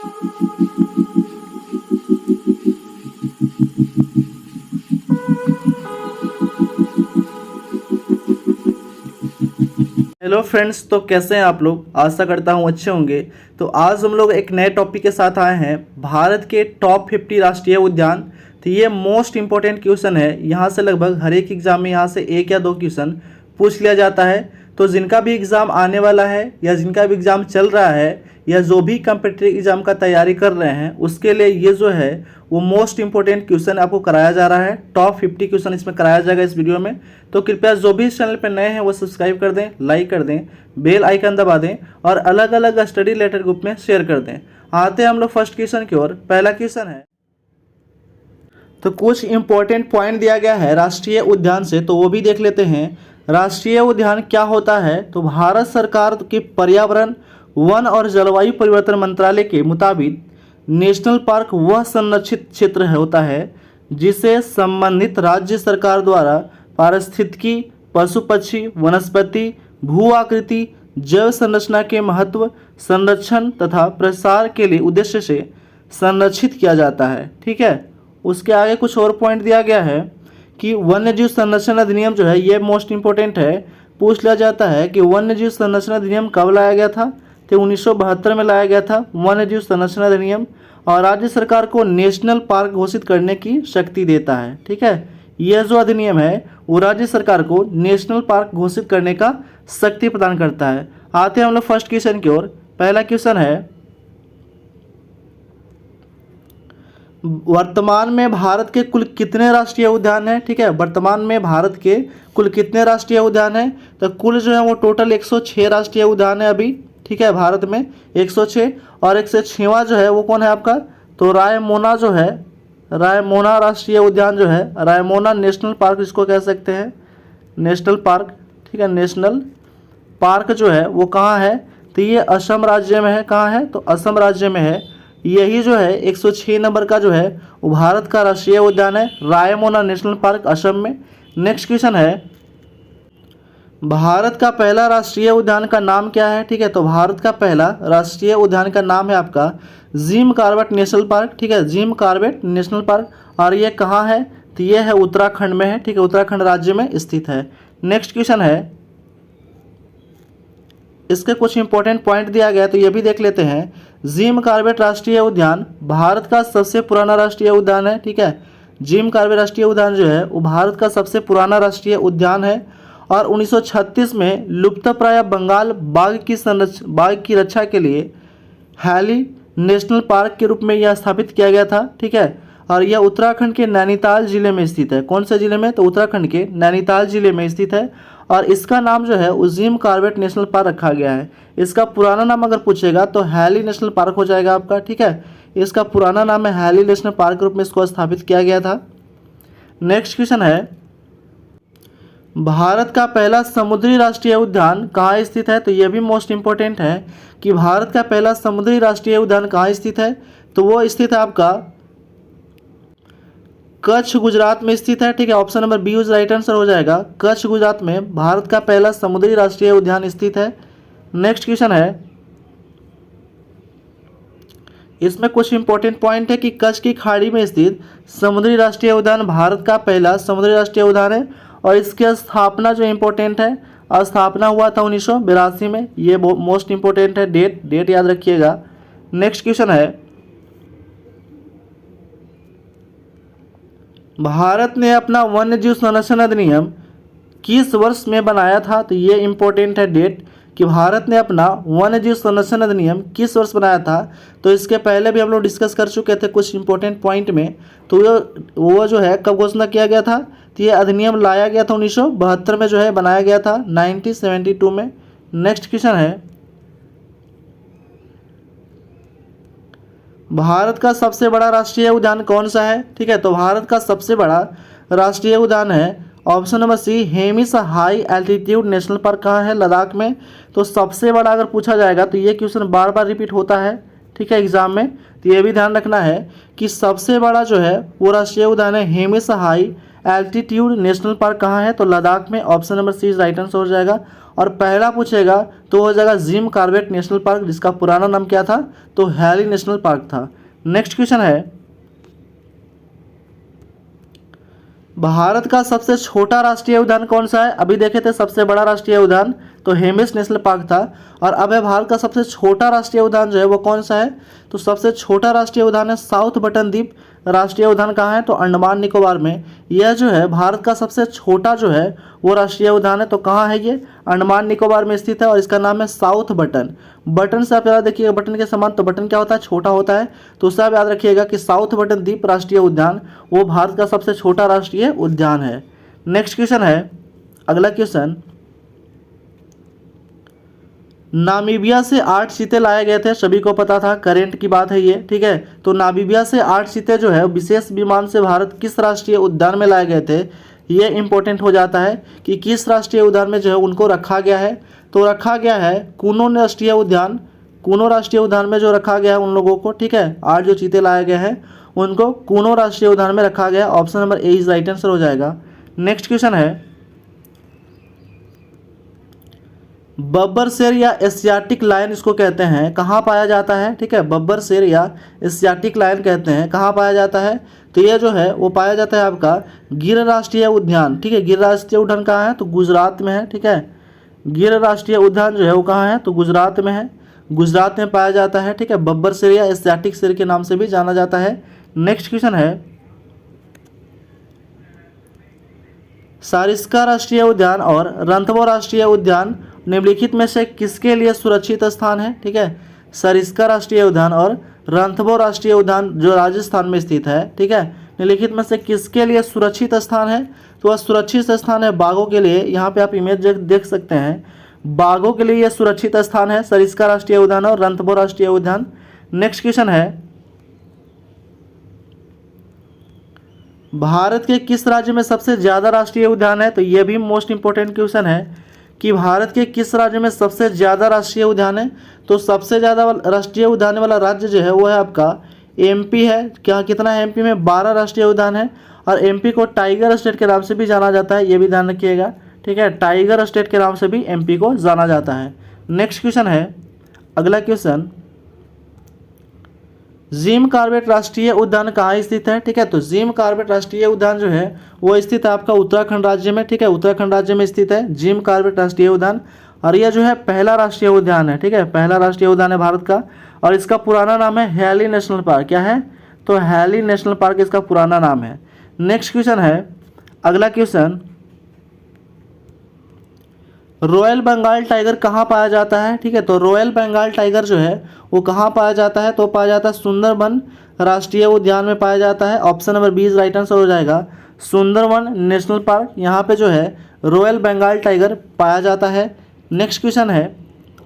Hello friends, तो कैसे हैं आप लोग। आशा करता हूं अच्छे होंगे। तो आज हम लोग एक नए टॉपिक के साथ आए हैं, भारत के टॉप 50 राष्ट्रीय उद्यान। तो ये मोस्ट इंपॉर्टेंट क्वेश्चन है। यहाँ से लगभग हर एक एग्जाम में यहाँ से एक या दो क्वेश्चन पूछ लिया जाता है। तो जिनका भी एग्ज़ाम आने वाला है या जिनका भी एग्ज़ाम चल रहा है या जो भी कम्पिटिटिव एग्ज़ाम का तैयारी कर रहे हैं, उसके लिए ये जो है वो मोस्ट इंपॉर्टेंट क्वेश्चन आपको कराया जा रहा है। टॉप 50 क्वेश्चन इसमें कराया जाएगा इस वीडियो में। तो कृपया जो भी इस चैनल पर नए हैं वो सब्सक्राइब कर दें, लाइक कर दें, बेल आइकन दबा दें और अलग अलग स्टडी रिलेटेड ग्रुप में शेयर कर दें। आते हैं हम लोग फर्स्ट क्वेश्चन की ओर। पहला क्वेश्चन है, तो कुछ इंपॉर्टेंट पॉइंट दिया गया है राष्ट्रीय उद्यान से, तो वो भी देख लेते हैं। राष्ट्रीय उद्यान क्या होता है, तो भारत सरकार के पर्यावरण, वन और जलवायु परिवर्तन मंत्रालय के मुताबिक नेशनल पार्क वह संरक्षित क्षेत्र होता है जिसे संबंधित राज्य सरकार द्वारा पारिस्थितिकी, पशु पक्षी, वनस्पति, भू आकृति, जैव संरचना के महत्व, संरक्षण तथा प्रसार के लिए उद्देश्य से संरक्षित किया जाता है। ठीक है, उसके आगे कुछ और पॉइंट दिया गया है कि वन्यजीव संरक्षण अधिनियम जो है ये मोस्ट इंपॉर्टेंट है। पूछ लिया जाता है कि वन्यजीव संरक्षण अधिनियम कब लाया गया था, तो 1972 में लाया गया था वन्यजीव संरक्षण अधिनियम, और राज्य सरकार को नेशनल पार्क घोषित करने की शक्ति देता है। ठीक है, यह जो अधिनियम है वो राज्य सरकार को नेशनल पार्क घोषित करने का शक्ति प्रदान करता है। आते हैं हम लोग फर्स्ट क्वेश्चन की ओर। पहला क्वेश्चन है, वर्तमान में भारत के कुल कितने राष्ट्रीय उद्यान हैं। ठीक है, वर्तमान में भारत के कुल कितने राष्ट्रीय उद्यान हैं, तो कुल जो है वो टोटल 106 राष्ट्रीय उद्यान है अभी। ठीक है, भारत में 106, और 106वां जो है वो कौन है आपका, तो रायमोना जो है, रायमोना राष्ट्रीय उद्यान जो है, रायमोना नेशनल पार्क जिसको कह सकते हैं, नेशनल पार्क। ठीक है, नेशनल पार्क जो है वो कहाँ है, तो ये असम राज्य में है। कहाँ है, तो असम राज्य में है। यही जो है 106 नंबर का जो है वो भारत का राष्ट्रीय उद्यान है, रायमोना नेशनल पार्क, असम में। नेक्स्ट क्वेश्चन है, भारत का पहला राष्ट्रीय उद्यान का नाम क्या है। ठीक है, तो भारत का पहला राष्ट्रीय उद्यान का नाम है आपका जिम कॉर्बेट नेशनल पार्क। ठीक है, जिम कॉर्बेट नेशनल पार्क, और ये कहाँ है, तो ये है उत्तराखंड में है। ठीक है, उत्तराखंड राज्य में स्थित है। नेक्स्ट क्वेश्चन है, इसके कुछ इंपॉर्टेंट पॉइंट दिया गया तो ये भी देख लेते हैं। जिम कॉर्बेट राष्ट्रीय उद्यान भारत का सबसे पुराना राष्ट्रीय उद्यान है। ठीक है, जिम कॉर्बेट राष्ट्रीय उद्यान जो है वो भारत का सबसे पुराना राष्ट्रीय उद्यान है, और 1936 में लुप्तप्राय बंगाल बाघ की रक्षा के लिए हैली नेशनल पार्क के रूप में यह स्थापित किया गया था। ठीक है, और यह उत्तराखंड के नैनीताल जिले में स्थित है। कौन से जिले में, तो उत्तराखंड के नैनीताल जिले में स्थित है, और इसका नाम जो है जिम कॉर्बेट नेशनल पार्क रखा गया है। इसका पुराना नाम अगर पूछेगा तो हैली नेशनल पार्क हो जाएगा आपका। ठीक है, इसका पुराना नाम है हैली नेशनल पार्क के रूप में इसको स्थापित किया गया था। नेक्स्ट क्वेश्चन है, भारत का पहला समुद्री राष्ट्रीय उद्यान कहाँ स्थित है, तो यह भी मोस्ट इंपॉर्टेंट है कि भारत का पहला समुद्री राष्ट्रीय उद्यान कहाँ स्थित है, तो वो स्थित है आपका कच्छ, गुजरात में स्थित है। ठीक है, option number B is right answer हो जाएगा। कच्छ, गुजरात में भारत का पहला समुद्री राष्ट्रीय उद्यान स्थित है। नेक्स्ट क्वेश्चन है, इसमें कुछ इंपॉर्टेंट पॉइंट है कि कच्छ की खाड़ी में स्थित समुद्री राष्ट्रीय उद्यान भारत का पहला समुद्री राष्ट्रीय उद्यान है, और इसकी स्थापना जो इम्पोर्टेंट है, स्थापना हुआ था 1982 में। ये मोस्ट इंपॉर्टेंट है, डेट याद रखिएगा। नेक्स्ट क्वेश्चन है, भारत ने अपना वन्यजीव संरक्षण अधिनियम किस वर्ष में बनाया था, तो ये इम्पोर्टेंट है डेट कि भारत ने अपना वन्यजीव संरक्षण अधिनियम किस वर्ष बनाया था। तो इसके पहले भी हम लोग डिस्कस कर चुके थे कुछ इंपॉर्टेंट पॉइंट में। तो वो जो है कब घोषणा किया गया था, तो ये अधिनियम लाया गया था 1972 में जो है बनाया गया था, 1972 में। नेक्स्ट क्वेश्चन है, भारत का सबसे बड़ा राष्ट्रीय उद्यान कौन सा है। ठीक है, तो भारत का सबसे बड़ा राष्ट्रीय उद्यान है option number C, Hemis high altitude national park. कहाँ है, लद्दाख में। तो सबसे बड़ा अगर पूछा जाएगा तो ये क्वेश्चन बार बार रिपीट होता है। ठीक है, एग्जाम में, तो ये भी ध्यान रखना है कि सबसे बड़ा जो है वो राष्ट्रीय उद्यान है Hemis high altitude national park. कहाँ है, तो लद्दाख में। Option number C right answer हो जाएगा। और पहला पूछेगा तो हो जाएगा जिम कॉर्बेट नेशनल पार्क, जिसका पुराना नाम क्या था, तो हैली नेशनल पार्क था। नेक्स्ट क्वेश्चन है, भारत का सबसे छोटा राष्ट्रीय उद्यान कौन सा है? अभी देखे थे सबसे बड़ा राष्ट्रीय उद्यान तो हेमिस नेशनल पार्क था, और अब है भारत का सबसे छोटा राष्ट्रीय उद्यान जो है वो कौन सा है, तो सबसे छोटा राष्ट्रीय उद्यान है साउथ बटन द्वीप राष्ट्रीय उद्यान। कहाँ है, तो अंडमान निकोबार में। यह जो है भारत का सबसे छोटा जो है वो राष्ट्रीय उद्यान है, तो कहाँ है ये, अंडमान निकोबार में स्थित है, और इसका नाम है साउथ बटन। बटन से आप याद रखिएगा, बटन के समान, तो बटन क्या होता है, छोटा होता है, तो उससे आप याद रखिएगा कि साउथ बटन द्वीप राष्ट्रीय उद्यान वो भारत का सबसे छोटा राष्ट्रीय उद्यान है। नेक्स्ट क्वेश्चन है, अगला क्वेश्चन, नामीबिया से 8 चीते लाए गए थे, सभी को पता था, करेंट की बात है ये, ठीक है। तो नामीबिया से 8 चीते जो है विशेष विमान से भारत किस राष्ट्रीय उद्यान में लाए गए थे, ये इंपॉर्टेंट हो जाता है कि किस राष्ट्रीय उद्यान में जो है उनको रखा गया है, तो रखा गया है कूनो राष्ट्रीय उद्यान। कूनो राष्ट्रीय उद्यान में जो रखा गया है उन लोगों को, ठीक है, 8 जो चीते लाए गए हैं उनको कूनो राष्ट्रीय उद्यान में रखा गया। Option number A is right answer हो जाएगा। नेक्स्ट क्वेश्चन है, बब्बर शेर या एशियाटिक लायन इसको कहते हैं, कहाँ पाया जाता है, ठीक है, बब्बर शेर या एशियाटिक लायन कहते हैं, कहाँ पाया जाता है, तो ये जो है वो पाया जाता है आपका गिर राष्ट्रीय उद्यान, ठीक है। गिर राष्ट्रीय उद्यान कहाँ है, तो गुजरात में है, ठीक है। गिर राष्ट्रीय उद्यान जो है वो कहाँ है, तो गुजरात में है, गुजरात में पाया जाता है, ठीक है। बब्बर शेर या एशियाटिक शेर के नाम से भी जाना जाता है। नेक्स्ट क्वेश्चन है, सारिस्का राष्ट्रीय उद्यान और रणथंभौर राष्ट्रीय उद्यान निम्नलिखित में से किसके लिए सुरक्षित स्थान है, ठीक है। सरिस्का राष्ट्रीय उद्यान और रणथंभौर राष्ट्रीय उद्यान जो राजस्थान में स्थित है, ठीक है, निम्नलिखित में से किसके लिए सुरक्षित स्थान है, तो वह सुरक्षित स्थान है बाघों के लिए। यहाँ पे आप इमेज देख सकते हैं, बाघों के लिए यह सुरक्षित स्थान है सरिस्का राष्ट्रीय उद्यान और रणथंभौर राष्ट्रीय उद्यान। नेक्स्ट क्वेश्चन है, भारत के किस राज्य में सबसे ज़्यादा राष्ट्रीय उद्यान है, तो यह भी मोस्ट इंपॉर्टेंट क्वेश्चन है कि भारत के किस राज्य में सबसे ज़्यादा राष्ट्रीय उद्यान है, तो सबसे ज़्यादा राष्ट्रीय उद्यान वाला राज्य जो है वो है आपका एमपी है। क्या कितना है, एमपी में 12 राष्ट्रीय उद्यान है, और एमपी को टाइगर स्टेट के नाम से भी जाना जाता है, ये भी ध्यान रखिएगा, ठीक है, टाइगर स्टेट के नाम से भी एमपी को जाना जाता है। नेक्स्ट क्वेश्चन है, अगला क्वेश्चन, जिम कॉर्बेट राष्ट्रीय उद्यान कहाँ स्थित है, ठीक है। तो जिम कॉर्बेट राष्ट्रीय उद्यान जो है वो स्थित है आपका उत्तराखंड राज्य में, ठीक है, उत्तराखंड राज्य में स्थित है जिम कॉर्बेट राष्ट्रीय उद्यान, और यह जो है पहला राष्ट्रीय उद्यान है, ठीक है, पहला राष्ट्रीय उद्यान है भारत का, और इसका पुराना नाम है हैली नेशनल पार्क। क्या है, तो हैली नेशनल पार्क इसका पुराना नाम है। नेक्स्ट क्वेश्चन है, अगला क्वेश्चन, रॉयल बंगाल टाइगर कहाँ पाया जाता है, ठीक है। तो रॉयल बंगाल टाइगर जो है वो कहाँ पाया जाता है, तो पाया जाता है सुंदरबन राष्ट्रीय उद्यान में पाया जाता है। Option number B right answer हो जाएगा, सुंदरबन नेशनल पार्क, यहाँ पे जो है रॉयल बंगाल टाइगर पाया जाता है। नेक्स्ट क्वेश्चन है,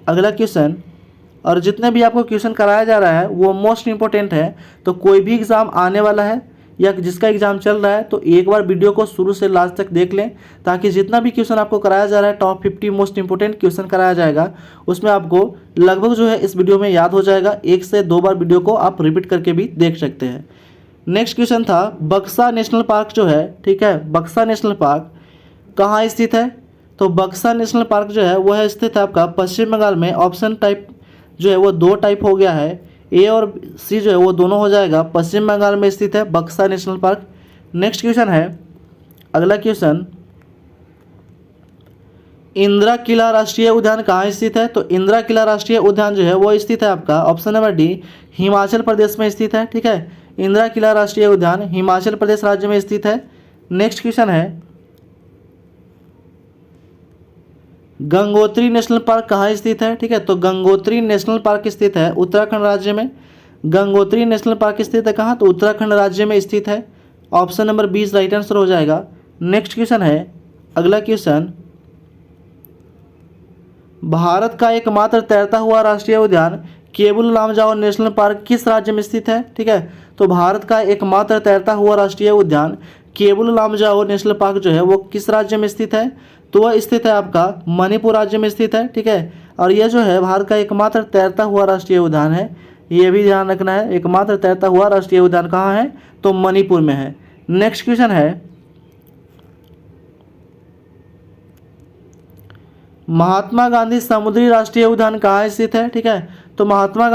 अगला क्वेश्चन, और जितने भी आपको क्वेश्चन कराया जा रहा है वो मोस्ट इंपॉर्टेंट है, तो कोई भी एग्ज़ाम आने वाला है या जिसका एग्जाम चल रहा है तो एक बार वीडियो को शुरू से लास्ट तक देख लें, ताकि जितना भी क्वेश्चन आपको कराया जा रहा है टॉप 50 मोस्ट इंपोर्टेंट क्वेश्चन कराया जाएगा, उसमें आपको लगभग जो है इस वीडियो में याद हो जाएगा। 1 से 2 बार वीडियो को आप रिपीट करके भी देख सकते हैं। नेक्स्ट क्वेश्चन था, बक्सा नेशनल पार्क जो है, ठीक है, बक्सा नेशनल पार्क कहाँ स्थित है, तो बक्सा नेशनल पार्क जो है वो है स्थित है आपका पश्चिम बंगाल में। ऑप्शन टाइप जो है वो 2 टाइप हो गया है, ए और सी जो है वो दोनों हो जाएगा, पश्चिम बंगाल में स्थित है बक्सा नेशनल पार्क। नेक्स्ट क्वेश्चन है, अगला क्वेश्चन, इंदिरा किला राष्ट्रीय उद्यान कहाँ स्थित है, तो इंदिरा किला राष्ट्रीय उद्यान जो है वो स्थित है आपका option number D Himachal Pradesh में स्थित है, ठीक है। इंदिरा किला राष्ट्रीय उद्यान हिमाचल प्रदेश राज्य में स्थित है। नेक्स्ट क्वेश्चन है, गंगोत्री नेशनल पार्क कहाँ स्थित है, ठीक है। तो गंगोत्री नेशनल पार्क स्थित है उत्तराखंड राज्य में। गंगोत्री नेशनल पार्क स्थित है कहाँ, तो उत्तराखंड राज्य में स्थित है। ऑप्शन नंबर 20 राइट आंसर हो जाएगा। नेक्स्ट क्वेश्चन है, अगला क्वेश्चन, भारत का एकमात्र तैरता हुआ राष्ट्रीय उद्यान केबुल लामजाओ नेशनल पार्क किस राज्य में स्थित है, ठीक है। तो भारत का एकमात्र तैरता हुआ राष्ट्रीय उद्यान केबुल लामजाओ नेशनल पार्क जो है वो किस राज्य में स्थित है, तो वह स्थित है आपका मणिपुर राज्य में स्थित है, ठीक है। और यह जो है भारत का एकमात्र तैरता हुआ राष्ट्रीय उद्यान है, ये भी ध्यान रखना है, एकमात्र तैरता हुआ राष्ट्रीय उद्यान कहाँ है, तो मणिपुर में है। नेक्स्ट क्वेश्चन है, महात्मा गांधी समुद्री राष्ट्रीय उद्यान कहाँ स्थित है? ठीक है, तो महात्मा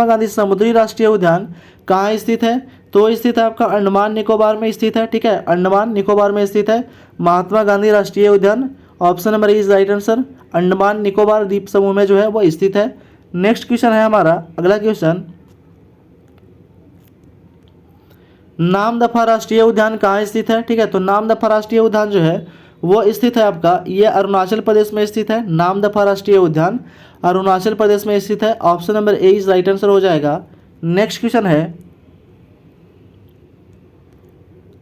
गांधी समुद्री राष्ट्रीय उद्यान कहाँ स्थित है? तो स्थित है आपका अंडमान निकोबार में स्थित है। ठीक है, अंडमान निकोबार में स्थित है महात्मा गांधी राष्ट्रीय उद्यान। Option number is right answer. Andaman Nicobar द्वीप समूह में जो है वो स्थित है। नेक्स्ट क्वेश्चन है हमारा अगला क्वेश्चन, नामदफा राष्ट्रीय उद्यान कहाँ स्थित है? ठीक है, तो नामदफा राष्ट्रीय उद्यान जो है वो स्थित है आपका, ये अरुणाचल प्रदेश में स्थित है। नामदफा राष्ट्रीय उद्यान अरुणाचल प्रदेश में स्थित है। Option number A is right answer हो जाएगा। नेक्स्ट क्वेश्चन है,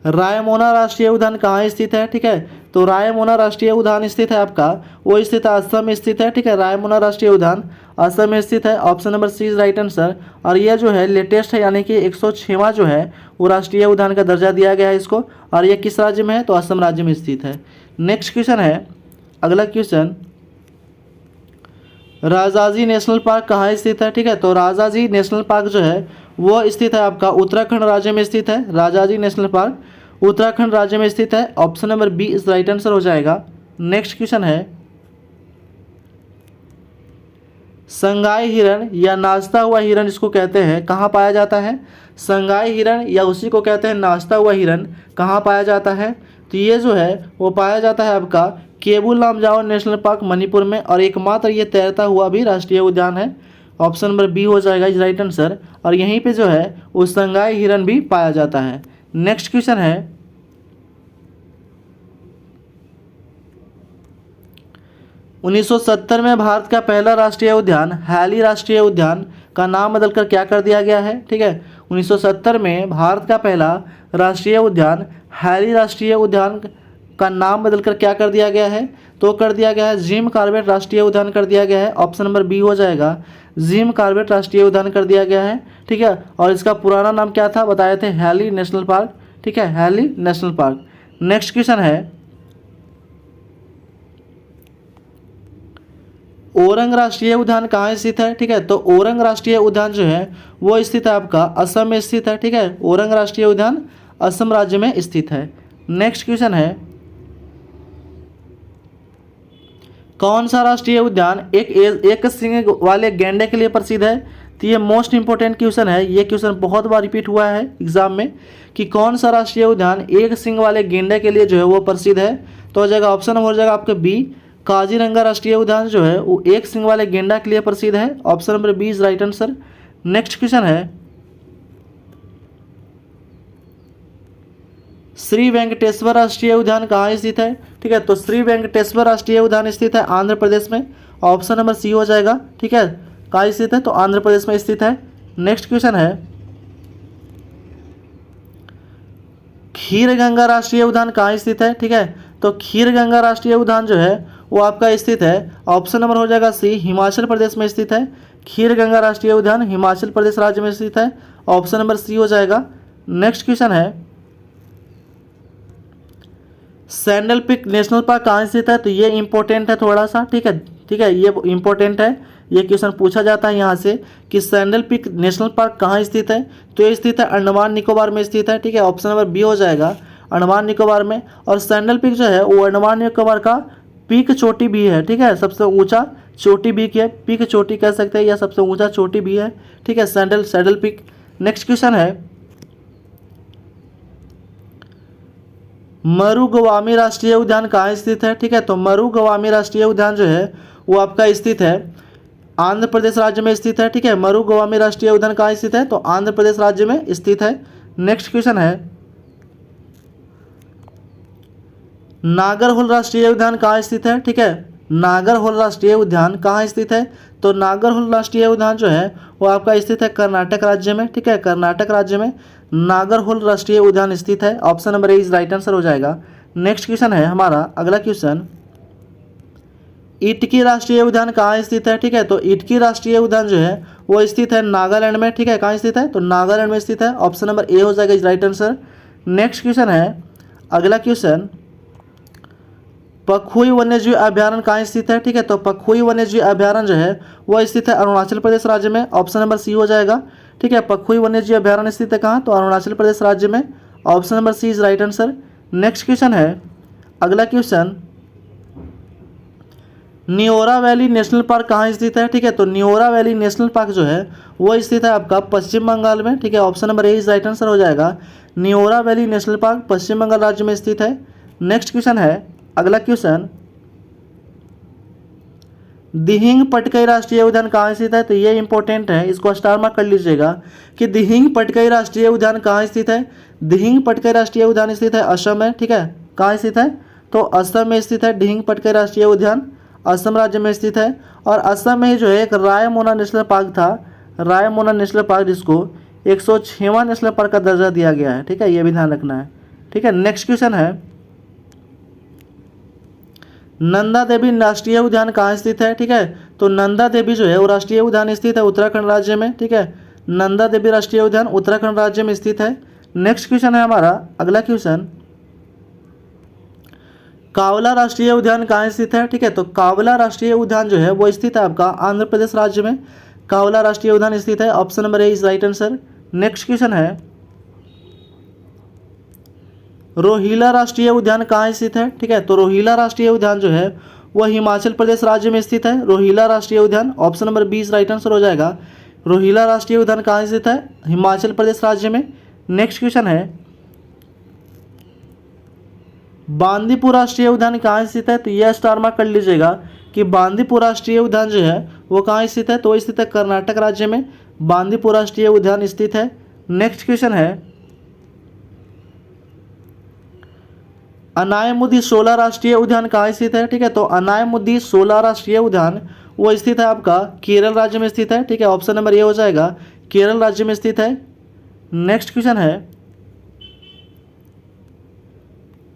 रायमोना राष्ट्रीय उद्यान कहाँ स्थित है? ठीक है, तो रायमोना राष्ट्रीय उद्यान स्थित है आपका, वो स्थित है असम में स्थित है। ठीक है, रायमोना राष्ट्रीय उद्यान असम में स्थित है। Option number C is right answer. और ये जो है लेटेस्ट है, यानी कि 106वां जो है वो राष्ट्रीय उद्यान का दर्जा दिया गया है इसको। और ये किस राज्य में है? तो असम राज्य में स्थित है। नेक्स्ट क्वेश्चन है अगला क्वेश्चन, राजाजी नेशनल पार्क कहाँ स्थित है? ठीक है, तो राजाजी नेशनल पार्क जो है वो स्थित है आपका उत्तराखंड राज्य में स्थित है। राजाजी नेशनल पार्क उत्तराखंड राज्य में स्थित है। Option number B is right answer हो जाएगा। नेक्स्ट क्वेश्चन है, संगाई हिरण या नाचता हुआ हिरण इसको कहते हैं, कहाँ पाया जाता है? संगाई हिरण या उसी को कहते हैं नाचता हुआ हिरण, कहाँ पाया जाता है? तो ये जो है वो पाया जाता है आपका केबुल लामजाओ नेशनल पार्क मणिपुर में, और एकमात्र ये तैरता हुआ भी राष्ट्रीय उद्यान है। ऑप्शन नंबर बी हो जाएगा इज राइट आंसर। और यहीं पे जो है वो संगाई हिरण भी पाया जाता है। नेक्स्ट क्वेश्चन है, उन्नीस सौ 70 में भारत का पहला राष्ट्रीय उद्यान हैली राष्ट्रीय उद्यान का नाम बदलकर क्या कर दिया गया है? ठीक है, 1970 में भारत का पहला राष्ट्रीय उद्यान हैली राष्ट्रीय उद्यान का नाम बदलकर क्या कर दिया गया है? तो कर दिया गया है जिम कॉर्बेट राष्ट्रीय उद्यान कर दिया गया है। ऑप्शन नंबर बी हो जाएगा, जिम कॉर्बेट राष्ट्रीय उद्यान कर दिया गया है। ठीक है, और इसका पुराना नाम क्या था बताए थे? Hailey national park. ठीक है, Hailey national park. Next question है, ओरंग राष्ट्रीय उद्यान कहाँ स्थित है? ठीक है, तो ओरंग राष्ट्रीय उद्यान जो है वो स्थित है आपका असम में स्थित है। ठीक है, ओरंग राष्ट्रीय उद्यान असम राज्य में स्थित है। नेक्स्ट क्वेश्चन है, कौन सा राष्ट्रीय उद्यान एक सींग वाले गैंडे के लिए प्रसिद्ध है? तो ये मोस्ट इंपोर्टेंट क्वेश्चन है, ये क्वेश्चन बहुत बार रिपीट हुआ है एग्जाम में कि कौन सा राष्ट्रीय उद्यान एक सींग वाले गेंडे के लिए जो है वो प्रसिद्ध है? तो हो जाएगा ऑप्शन हो जाएगा आपका बी, काजीरंगा राष्ट्रीय उद्यान जो है वो एक सींग वाले गेंडा के लिए प्रसिद्ध है। Option number B is right answer. Next question है, श्री वेंकटेश्वर राष्ट्रीय उद्यान कहाँ स्थित है? ठीक है, तो श्री वेंकटेश्वर राष्ट्रीय उद्यान स्थित है आंध्र प्रदेश में। ऑप्शन नंबर सी हो जाएगा। ठीक है, कहाँ स्थित है? तो आंध्र प्रदेश में स्थित है। नेक्स्ट क्वेश्चन है, खीरगंगा राष्ट्रीय उद्यान कहाँ स्थित है? ठीक है, तो खीरगंगा राष्ट्रीय उद्यान जो है वो आपका स्थित है, ऑप्शन नंबर हो जाएगा सी, हिमाचल प्रदेश में स्थित है। खीरगंगा राष्ट्रीय उद्यान हिमाचल प्रदेश राज्य में स्थित है। ऑप्शन नंबर सी हो जाएगा। नेक्स्ट क्वेश्चन है, सैंडल पिक नेशनल पार्क कहाँ स्थित है? तो ये इंपॉर्टेंट है थोड़ा सा। ठीक है, ये इंपॉर्टेंट है, ये क्वेश्चन पूछा जाता है यहाँ से कि सैंडल पिक नेशनल पार्क कहाँ स्थित है? तो ये स्थित है अंडमान निकोबार में स्थित है। ठीक है, ऑप्शन नंबर बी हो जाएगा, अंडमान निकोबार में। और सैंडल पिक जो है वो अंडमान निकोबार का पीक चोटी भी है। ठीक है, सबसे ऊंचा चोटी भी है, पीक चोटी कह सकते हैं, या सबसे ऊंचा चोटी भी है। ठीक है, सैंडल पिक। नेक्स्ट क्वेश्चन है, मरुगवामी राष्ट्रीय उद्यान कहाँ स्थित है? ठीक है, तो मरुगवामी राष्ट्रीय उद्यान जो है वो आपका स्थित है आंध्र प्रदेश राज्य में स्थित है। ठीक है, मरुगवामी राष्ट्रीय उद्यान कहाँ स्थित है? तो आंध्र प्रदेश राज्य में स्थित है। नेक्स्ट क्वेश्चन है, नागरहोल राष्ट्रीय उद्यान कहाँ स्थित है? ठीक है, नागरहोल राष्ट्रीय उद्यान कहाँ स्थित है? तो नागरहोल राष्ट्रीय उद्यान जो है वो आपका स्थित है कर्नाटक राज्य में। ठीक है, कर्नाटक राज्य में नागरहोल राष्ट्रीय उद्यान स्थित है। Option number A is right answer हो जाएगा। नेक्स्ट क्वेश्चन है हमारा अगला क्वेश्चन, इटकी राष्ट्रीय उद्यान कहाँ स्थित है? ठीक है, तो इटकी राष्ट्रीय उद्यान जो है वो स्थित है नागालैंड में। ठीक है, कहाँ स्थित है? तो नागालैंड में स्थित है। ऑप्शन नंबर ए हो जाएगा is right answer. Next question है अगला क्वेश्चन, पखुई वन्यजीव अभ्यारण्य कहाँ स्थित है? ठीक है, तो पखुई वन्यजीव अभ्यारण्य जो है वो स्थित है अरुणाचल प्रदेश राज्य में। ऑप्शन नंबर सी हो जाएगा। ठीक है, पखुई वन्यजीव अभ्यारण्य स्थित है कहाँ? तो अरुणाचल प्रदेश राज्य में। Option number C is right answer. Next question है अगला question, Neora valley national park कहाँ स्थित है, ठीक है। तो न्योरा वैली नेशनल पार्क जो है वो स्थित है आपका पश्चिम बंगाल में, ठीक है। Option number A is right answer हो जाएगा। न्योरा वैली नेशनल पार्क पश्चिम बंगाल राज्य में स्थित है। नेक्स्ट क्वेश्चन है, अगला क्वेश्चन, दिहिंग पटकाई राष्ट्रीय उद्यान कहाँ स्थित है। तो ये इंपॉर्टेंट है, इसको स्टार मार्क कर लीजिएगा कि दिहिंग पटकाई राष्ट्रीय उद्यान कहाँ स्थित है। दिहिंग पटकाई राष्ट्रीय उद्यान स्थित है असम में, ठीक है। कहाँ स्थित है, तो असम में स्थित है। दिहिंग पटकाई राष्ट्रीय उद्यान असम राज्य में स्थित है। और असम में ही जो है एक रायमोना नेशनल पार्क था, रायमोना नेशनल पार्क, जिसको 106वां नेशनल पार्क का दर्जा दिया गया है, ठीक है। ये भी ध्यान रखना है, ठीक है। नेक्स्ट क्वेश्चन है, नंदा देवी राष्ट्रीय उद्यान कहाँ स्थित है, ठीक है। तो नंदा देवी जो है वो राष्ट्रीय उद्यान स्थित है उत्तराखंड राज्य में, ठीक है। नंदा देवी राष्ट्रीय उद्यान उत्तराखंड राज्य में स्थित है। नेक्स्ट क्वेश्चन है हमारा, अगला क्वेश्चन, कावला राष्ट्रीय उद्यान कहाँ स्थित है, ठीक है। तो कावला राष्ट्रीय उद्यान जो है वो स्थित है आपका आंध्र प्रदेश राज्य में। कावला राष्ट्रीय उद्यान स्थित है। Option number A is right answer. Next question है, रोहिला राष्ट्रीय उद्यान कहाँ स्थित है, ठीक है। तो रोहिला राष्ट्रीय उद्यान जो है वह हिमाचल प्रदेश राज्य में स्थित है। रोहिला राष्ट्रीय उद्यान option number B is right answer हो जाएगा। रोहिला राष्ट्रीय उद्यान कहाँ स्थित है, हिमाचल प्रदेश राज्य में। नेक्स्ट क्वेश्चन है, बांदीपुर राष्ट्रीय उद्यान कहाँ स्थित है। तो यह स्टार मार्क कर लीजिएगा कि बांदीपुर राष्ट्रीय उद्यान जो है वो कहाँ स्थित है, तो स्थित है कर्नाटक राज्य में। बांदीपुर राष्ट्रीय उद्यान स्थित है। नेक्स्ट क्वेश्चन है, अनायमुदी शोला राष्ट्रीय उद्यान कहाँ स्थित है, ठीक है। तो अनायमुदी शोला राष्ट्रीय उद्यान वो स्थित है आपका केरल राज्य में स्थित है, ठीक है। ऑप्शन नंबर ए हो जाएगा, केरल राज्य में स्थित है। नेक्स्ट क्वेश्चन है,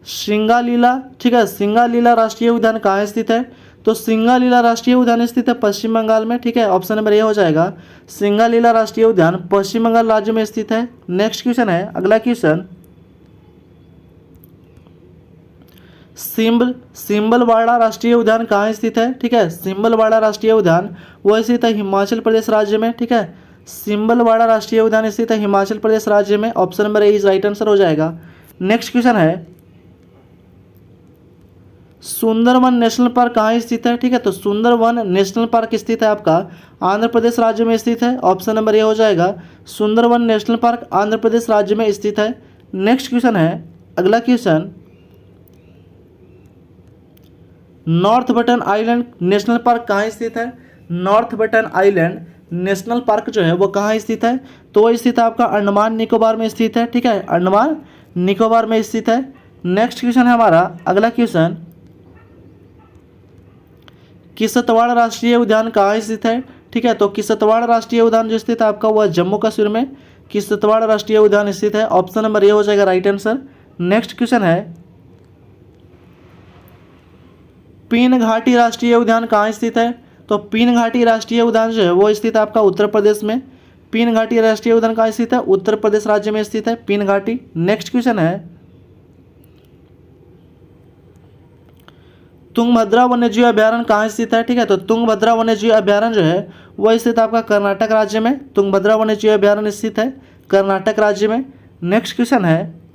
सिंगालीला, ठीक है। सिंगालीला राष्ट्रीय उद्यान कहाँ स्थित है। तो सिंगालीला राष्ट्रीय उद्यान स्थित है पश्चिम बंगाल में, ठीक है। ऑप्शन नंबर ए हो जाएगा, सिंगालीला राष्ट्रीय उद्यान पश्चिम बंगाल राज्य में स्थित है। नेक्स्ट क्वेश्चन है, अगला क्वेश्चन, सिंबलवाड़ा राष्ट्रीय उद्यान कहाँ स्थित है, ठीक है। सिंबलवाड़ा राष्ट्रीय उद्यान वो स्थित है हिमाचल प्रदेश राज्य में, ठीक है। सिंबलवाड़ा राष्ट्रीय उद्यान स्थित है हिमाचल प्रदेश राज्य में। Option number A is right answer हो जाएगा। नेक्स्ट क्वेश्चन है, सुंदरवन नेशनल पार्क कहाँ स्थित है, ठीक है। तो सुंदरवन नेशनल पार्क स्थित है आपका आंध्र प्रदेश राज्य में स्थित है। ऑप्शन नंबर ए हो जाएगा, सुंदरवन नेशनल पार्क आंध्र प्रदेश राज्य में स्थित है। नेक्स्ट क्वेश्चन है, अगला question, north button island national park कहाँ स्थित है। North button island national park जो है वो कहाँ स्थित है, तो वो स्थित है आपका अंडमान निकोबार में स्थित है, ठीक है। अंडमान निकोबार में स्थित है। नेक्स्ट क्वेश्चन है हमारा, अगला क्वेश्चन, किश्तवाड़ राष्ट्रीय उद्यान कहाँ स्थित है, ठीक है। तो किश्तवाड़ राष्ट्रीय उद्यान जो स्थित है आपका वह जम्मू कश्मीर में किश्तवाड़ राष्ट्रीय उद्यान स्थित है। ऑप्शन नंबर ए हो जाएगा राइट आंसर। नेक्स्ट क्वेश्चन है, पीन घाटी राष्ट्रीय उद्यान कहाँ स्थित है। तो पीन घाटी राष्ट्रीय उद्यान जो है वो स्थित है आपका उत्तर प्रदेश में। पीन घाटी राष्ट्रीय उद्यान कहाँ स्थित है, उत्तर प्रदेश राज्य में स्थित है पीन घाटी। नेक्स्ट क्वेश्चन है, तुंगभद्रा वन्यजीव अभ्यारण्य कहाँ स्थित है, ठीक है। तो तुंगभद्रा वन्यजीव अभ्यारण्य जो है वह स्थित आपका कर्नाटक राज्य में। तुंगभद्रा वन्यजीव अभ्यारण्य स्थित है कर्नाटक राज्य में। नेक्स्ट क्वेश्चन है,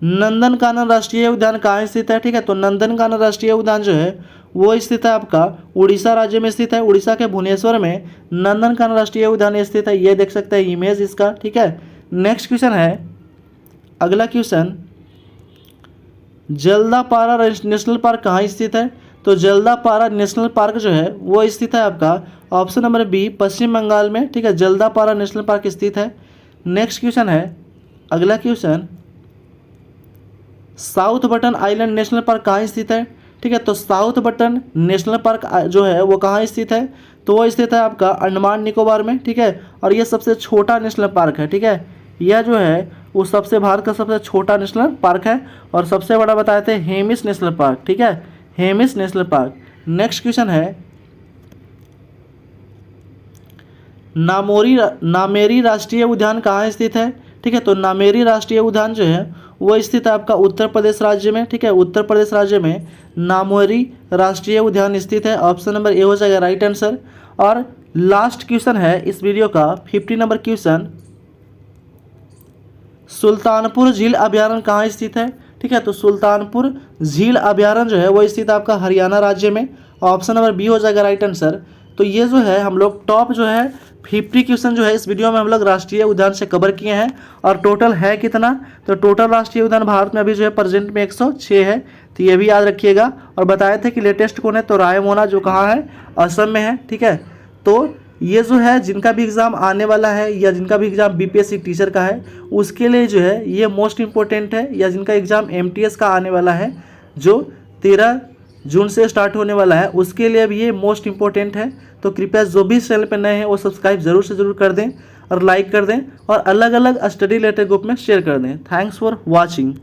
नंदनकानन राष्ट्रीय उद्यान कहाँ स्थित है, ठीक है। तो नंदनकानन राष्ट्रीय उद्यान जो है वो स्थित है आपका उड़ीसा राज्य में स्थित है। उड़ीसा के भुवनेश्वर में नंदनकानन राष्ट्रीय उद्यान स्थित है। ये देख सकते हैं इमेज इसका, ठीक है। नेक्स्ट क्वेश्चन है, अगला क्वेश्चन, जल्दापारा नेशनल पार्क कहाँ स्थित है। तो जल्दापारा नेशनल पार्क जो है वो स्थित है आपका ऑप्शन नंबर बी पश्चिम बंगाल में, ठीक है। जल्दापारा नेशनल पार्क स्थित है। नेक्स्ट क्वेश्चन है, अगला question, south button island national park कहाँ स्थित है, ठीक है। तो साउथ बटन नेशनल पार्क जो है वो कहाँ स्थित है, तो वो स्थित है आपका अंडमान निकोबार में, ठीक है। और ये सबसे छोटा नेशनल पार्क है, ठीक है। यह जो है वो सबसे भारत का सबसे छोटा नेशनल पार्क है। और सबसे बड़ा बताए थे हेमिस नेशनल पार्क, ठीक है, Hemis national park. Next question है, नामेरी राष्ट्रीय उद्यान कहाँ स्थित है, ठीक है। तो नामेरी राष्ट्रीय उद्यान जो है वो स्थित है आपका उत्तर प्रदेश राज्य में, ठीक है। उत्तर प्रदेश राज्य में नामेरी राष्ट्रीय उद्यान स्थित है। ऑप्शन नंबर ए हो जाएगा राइट आंसर। और लास्ट क्वेश्चन है इस वीडियो का 50 नंबर क्वेश्चन, सुल्तानपुर झील अभ्यारण्य कहाँ स्थित है, ठीक है। तो सुल्तानपुर झील अभ्यारण्य जो है वो स्थित आपका हरियाणा राज्य में। ऑप्शन नंबर बी हो जाएगा राइट आंसर। तो ये जो है हम लोग टॉप जो है 50 क्वेश्चन जो है इस वीडियो में हम लोग राष्ट्रीय उद्यान से कवर किए हैं। और टोटल है कितना, तो टोटल राष्ट्रीय उद्यान भारत में अभी जो है प्रेजेंट में 106 है। तो ये भी याद रखिएगा। और बताए थे कि लेटेस्ट कौन है, तो रायमोना जो कहाँ है, असम में है। ठीक है। तो ये जो है जिनका भी एग्ज़ाम आने वाला है या जिनका भी एग्ज़ाम बीपीएससी टीचर का है उसके लिए जो है ये मोस्ट इम्पोर्टेंट है, या जिनका एग्ज़ाम एमटीएस का आने वाला है जो 13 जून से स्टार्ट होने वाला है उसके लिए भी ये मोस्ट इम्पोर्टेंट है। तो कृपया जो भी चैनल पर नए हैं वो सब्सक्राइब ज़रूर से ज़रूर कर दें और लाइक कर दें और अलग अलग स्टडी रिलेटेड ग्रुप में शेयर कर दें। Thanks for watching.